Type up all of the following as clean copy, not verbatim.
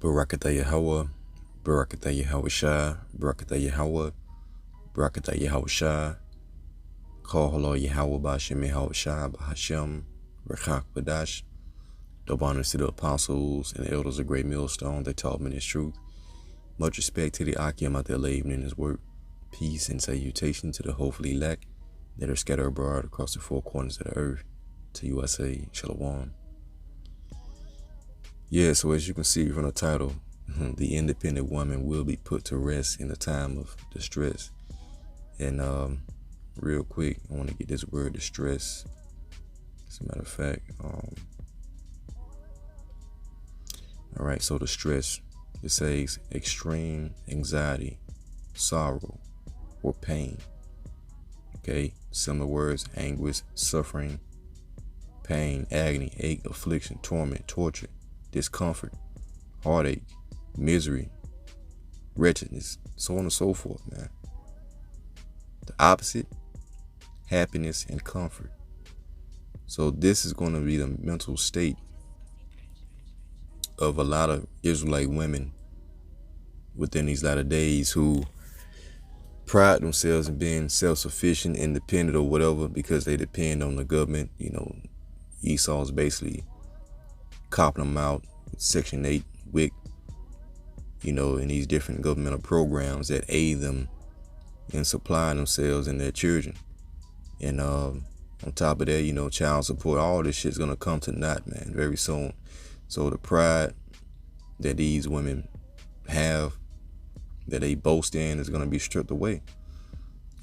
Barakatah Yahweh, Barakatah Yahweh Shai, Barakatah Yahweh, Barakatah Yahweh Shai, Call Halal Yahweh Ba'Shem Yahweh Shai, Ba'Hashem, Rechak Badash, double honors to the apostles and the elders of Great Millstone that taught me this truth. Much respect to the Akim out there laboring in his work. Peace and salutation to the hopefully elect that are scattered abroad across the four corners of the earth. To USA, Shalom. Yeah, so as you can see from the title, the independent woman will be put to rest in a time of distress. And real quick, I want to get this word distress. As a matter of fact, all right, so distress, it says extreme anxiety, sorrow, or pain. Okay, similar words: anguish, suffering, pain, agony, ache, affliction, torment, torture, discomfort, heartache, misery, wretchedness, so on and so forth, man. The opposite, happiness and comfort. So this is going to be the mental state of a lot of Israelite women within these latter days who pride themselves in being self-sufficient, independent, or whatever, because they depend on the government. You know, Esau's basically copping them out with Section 8, WIC, you know, and these different governmental programs that aid them in supplying themselves and their children. And on top of that, you know, child support, all this shit's gonna come to naught, man, very soon. So the pride that these women have, that they boast in, is gonna be stripped away.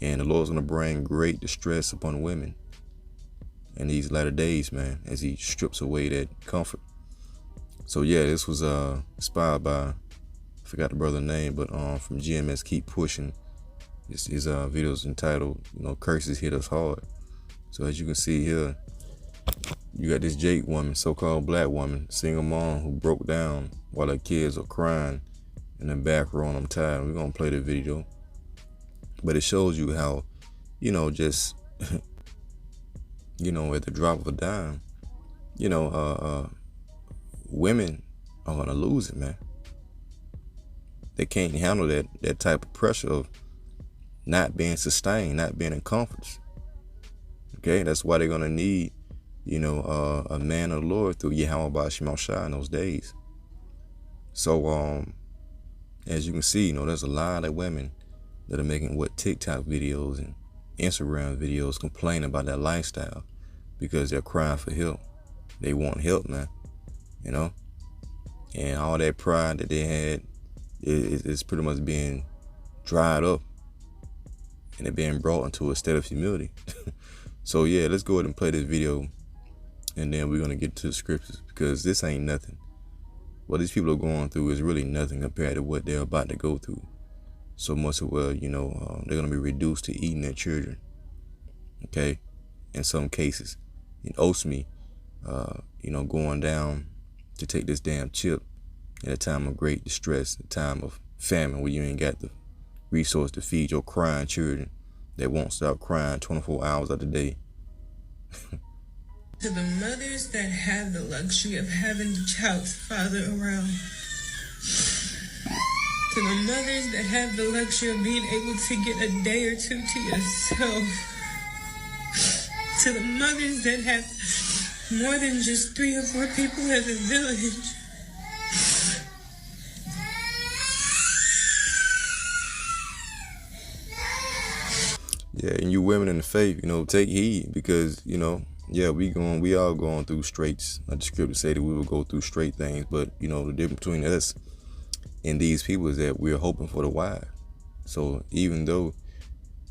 And the Lord's gonna bring great distress upon women in these latter days, man, as he strips away that comfort. So yeah, this was inspired by, I forgot the brother's name, but from GMS Keep Pushing. His video's entitled, you know, Curses Hit Us Hard. So as you can see here, you got this Jake woman, so-called black woman, single mom, who broke down while her kids are crying in the back row, and I'm tired. We're gonna play the video, but it shows you how, you know, just you know, at the drop of a dime, you know, women are gonna lose it, man. They can't handle that type of pressure of not being sustained, not being in comforts. Okay, that's why they're gonna need, you know, a man of the Lord through Yahweh Ba'Shem Shai in those days. So as you can see, you know, there's a lot of women that are making TikTok videos and Instagram videos complaining about their lifestyle because they're crying for help. They want help, man, you know, and all that pride that they had is pretty much being dried up, and they're being brought into a state of humility. So yeah, let's go ahead and play this video, and then we're gonna get to the scriptures, because this ain't nothing. What these people are going through is really nothing compared to what they're about to go through. So much so, well, you know, they're gonna be reduced to eating their children. Okay, in some cases, in Osme, you know, going down to take this damn chip in a time of great distress, a time of famine, where you ain't got the resource to feed your crying children that won't stop crying 24 hours of the day. To the mothers that have the luxury of having the child's father around. To the mothers that have the luxury of being able to get a day or two to yourself. To the mothers that have more than just 3 or 4 people as a village. Yeah, and you women in the faith, you know, take heed, because, you know, yeah, we all going through straits. Like the scripture say that we will go through straight things, but, you know, the difference between us and these people is that we're hoping for the wise. So even though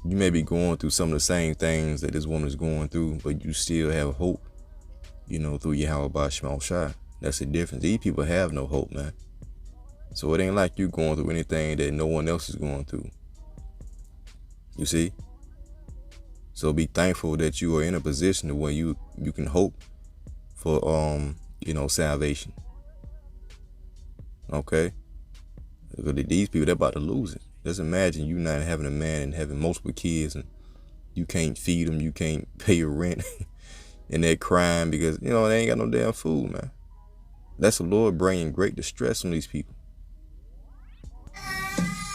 you may be going through some of the same things that this woman is going through, but you still have hope, you know, through Yahweh Ba'Shem Shai. That's the difference. These people have no hope, man. So it ain't like you going through anything that no one else is going through. You see? So be thankful that you are in a position where you can hope for you know, salvation. Okay? Because these people, they're about to lose it. Just imagine you not having a man and having multiple kids, and you can't feed them, you can't pay your rent, and they're crying because, you know, they ain't got no damn food, man. That's the Lord bringing great distress on these people.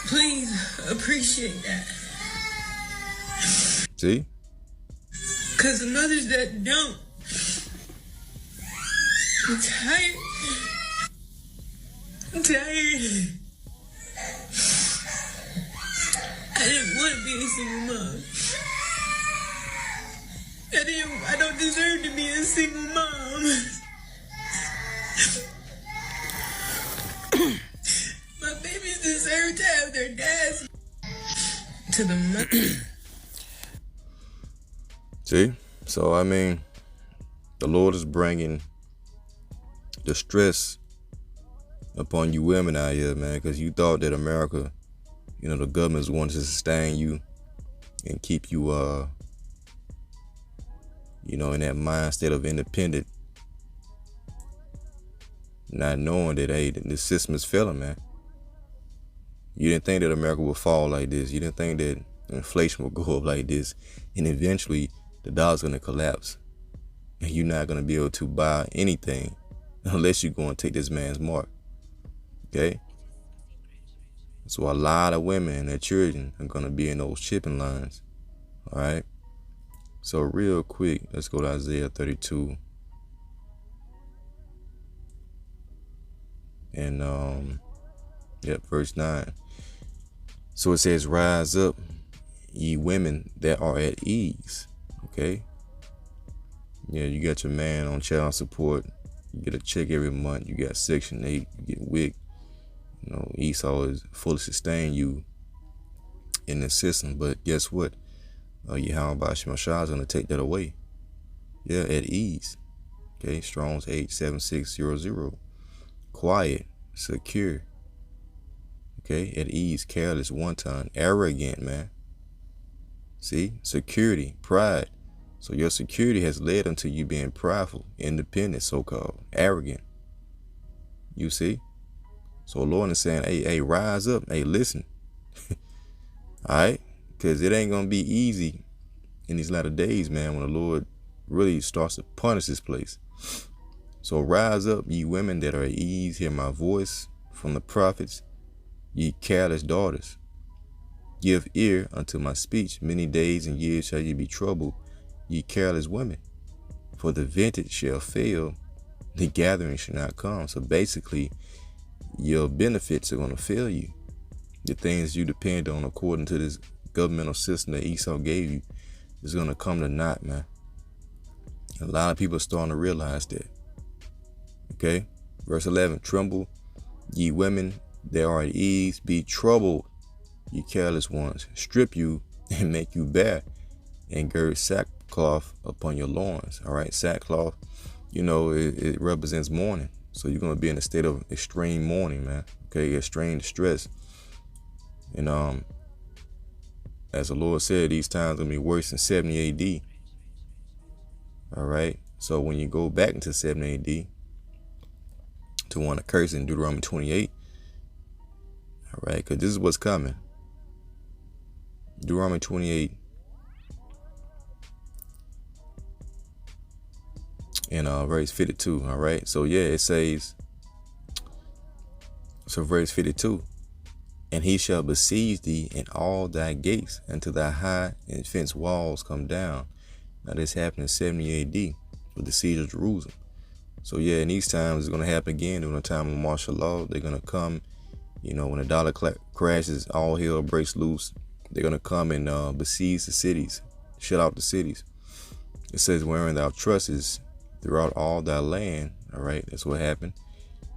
Please appreciate that. See? Because the mothers that don't, I'm tired. I'm tired. I didn't want to be a single mom. I don't deserve to be a single mom. My babies deserve to have their dads. To the mother. See? So, I mean, the Lord is bringing distress upon you women out here, man, because you thought that America, you know, the government's wanted to sustain you and keep you, you know, in that mindset of independent, not knowing that, hey, the system is failing, man. You didn't think that America would fall like this. You didn't think that inflation would go up like this. And eventually, the dollar's going to collapse. And you're not going to be able to buy anything unless you go and take this man's mark. Okay? So a lot of women and their children are going to be in those shipping lines. All right? So real quick, let's go to Isaiah 32. And, verse 9. So it says, rise up, ye women that are at ease. Okay? Yeah, you got your man on child support. You get a check every month. You got Section 8. You get WIC. You know, Esau is fully sustaining you in the system. But guess what? Yahweh Bashim Shah is going to take that away. Yeah, at ease. Okay, Strong's 87600. Quiet, secure. Okay, at ease, careless, wanton, arrogant, man. See, security, pride. So your security has led unto you being prideful, independent, so-called, arrogant. You see? So Lord is saying, hey, rise up. Hey, listen. All right? Because it ain't going to be easy in these latter days, man, when the Lord really starts to punish this place. So rise up, ye women that are at ease, hear my voice from the prophets, ye careless daughters. Give ear unto my speech. Many days and years shall ye be troubled, ye careless women. For the vintage shall fail, the gathering shall not come. So basically, your benefits are going to fail you. The things you depend on according to this governmental system that Esau gave you is going to come to naught, man. A lot of people are starting to realize that. Okay? Verse 11, tremble, ye women that are at ease, be troubled, ye careless ones. Strip you and make you bare, and gird sackcloth upon your loins. All right? Sackcloth, you know, it represents mourning. So you're going to be in a state of extreme mourning, man. Okay? Extreme distress. And as the Lord said, these times are going to be worse than 70 AD. All right? So when you go back into 70 AD, to one of curse in Deuteronomy 28. All right, because this is what's coming. Deuteronomy 28 and verse 52. All right, so yeah, it says, so verse 52, and he shall besiege thee in all thy gates until thy high and fenced walls come down. Now this happened in 70 AD with the siege of Jerusalem. So yeah, in these times, it's going to happen again during the time of martial law. They're going to come, you know, when the dollar crashes, all hell breaks loose. They're going to come and besiege the cities, shut out the cities. It says, wherein thou trustest throughout all thy land. All right, that's what happened.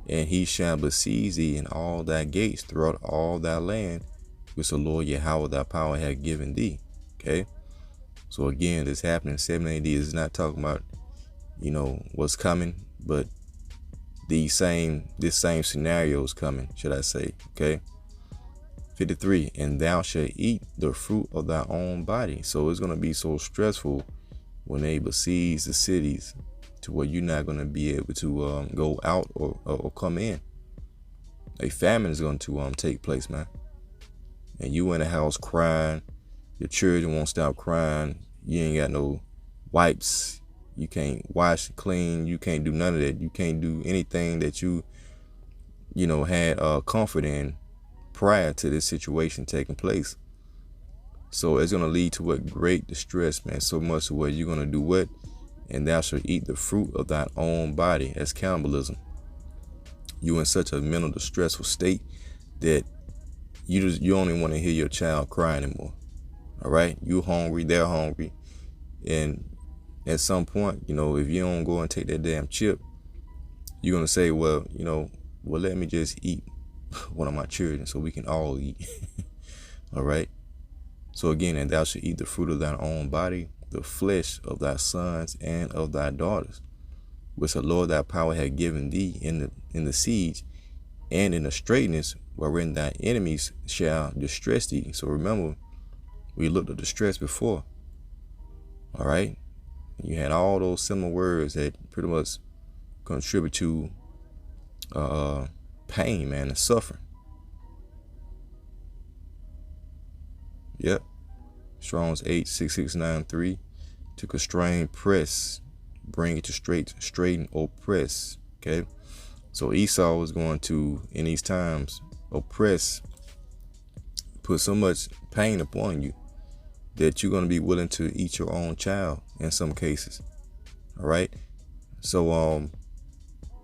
And he shall besiege thee in all thy gates throughout all thy land, which the Lord Yahweh thy power hath given thee. Okay. So again, this happened in 70 AD. It's not talking about, you know, what's coming, but this same scenario is coming, should I say. Okay. 53, and thou shalt eat the fruit of thy own body. So it's going to be so stressful when they besiege the cities to where you're not going to be able to go out or come in. A famine is going to take place, man. And you in the house crying, your children won't stop crying, you ain't got no wipes, You can't wash, clean. You can't do none of that. You can't do anything that you had comfort in prior to this situation taking place. So it's going to lead to what? Great distress, man. So much to where you're going to do what? And thou shalt eat the fruit of thy own body. That's cannibalism. You in such a mental distressful state that you only want to hear your child cry anymore. All right? You hungry, they're hungry. And at some point, if you don't go and take that damn chip, you're going to say, well, let me just eat one of my children so we can all eat. All right? So again, and thou shalt eat the fruit of thine own body, the flesh of thy sons and of thy daughters, which the Lord thy power hath given thee in the siege and in the straitness wherein thy enemies shall distress thee. So remember, we looked at distress before. All right? You had all those similar words that pretty much contribute to pain, man, and suffering. Yep. Strong's 86693. To constrain, press, bring it to straighten, oppress. Okay. So Esau was going to, in these times, oppress, put so much pain upon you that you're going to be willing to eat your own child in some cases. All right. So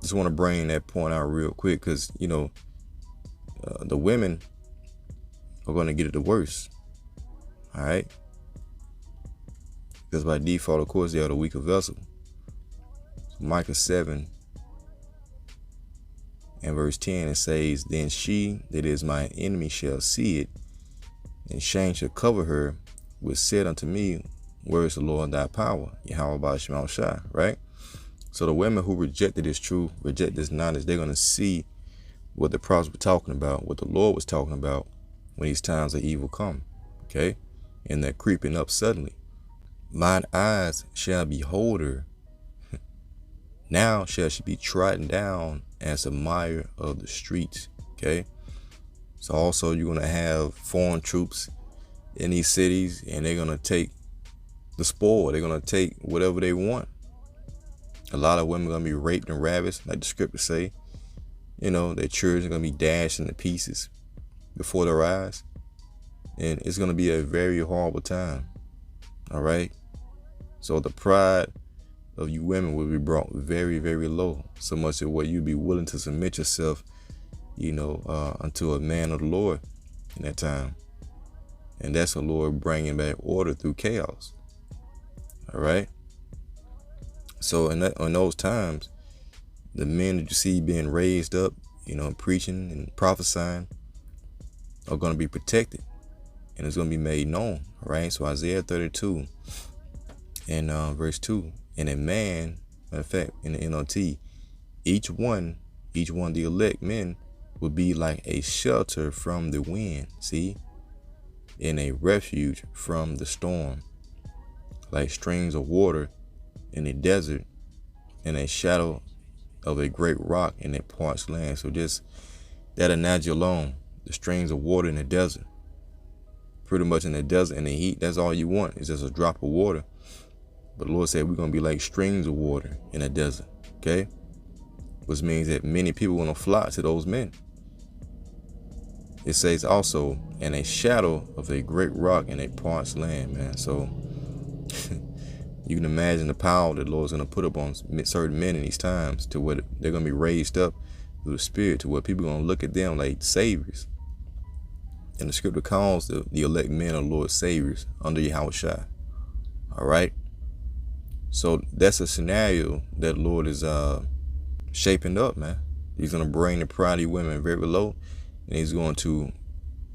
just want to bring that point out real quick, because the women are going to get it the worst. All right. Because by default, of course, they are the weaker vessel. So Micah 7 and verse 10, it says, then she that is my enemy shall see it, and shame shall cover her, which said unto me, where is the Lord thy power? Yahweh Ba'al Shai, right? So the women who rejected this truth, reject this knowledge, they're going to see what the prophets were talking about, what the Lord was talking about when these times of evil come. Okay? And they're creeping up suddenly. Mine eyes shall behold her. Now shall she be trodden down as a mire of the streets. Okay? So also you're going to have foreign troops in these cities, and they're going to take the spoil. They're going to take whatever they want. A lot of women are going to be raped and ravished, like the scriptures say. Their children are going to be dashed into pieces before their eyes. And it's going to be a very horrible time. All right? So the pride of you women will be brought very, very low. So much that where you'd be willing to submit yourself, unto a man of the Lord in that time. And that's the Lord bringing back order through chaos. All right? So in those times, the men that you see being raised up, preaching and prophesying are going to be protected. And it's going to be made known, right? So Isaiah 32 and verse 2. And a man, matter of fact, in the NLT, each one, the elect men, will be like a shelter from the wind, see? And a refuge from the storm. Like streams of water in a desert, and a shadow of a great rock in a parched land. So just that analogy alone, the streams of water in the desert. Pretty much in the desert, in the heat, that's all you want. It's just a drop of water. But the Lord said we're going to be like streams of water in a desert. Okay? Which means that many people want to flock to those men. It says also, in a shadow of a great rock in a parched land, man. So you can imagine the power that the Lord's going to put up on certain men in these times, to where they're going to be raised up through the Spirit, to where people are going to look at them like saviors. And the scripture calls the elect men of the Lord saviors under Yahweh Shai. All right? So that's a scenario that the Lord is shaping up, man. He's going to bring the pride of women very low, and he's going to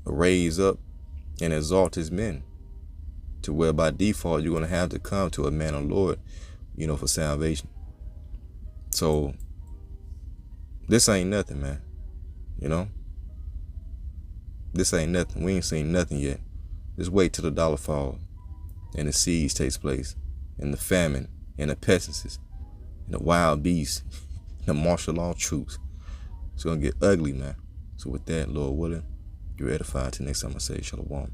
raise up and exalt his men, to where by default you're going to have to come to a man of the Lord, for salvation. So this ain't nothing, man. This ain't nothing. We ain't seen nothing yet. Just wait till the dollar fall and the siege takes place, and the famine and the pestilences and the wild beasts, the martial law troops. It's going to get ugly, man. So with that, Lord willing, you're edified. Till next time I say shalom.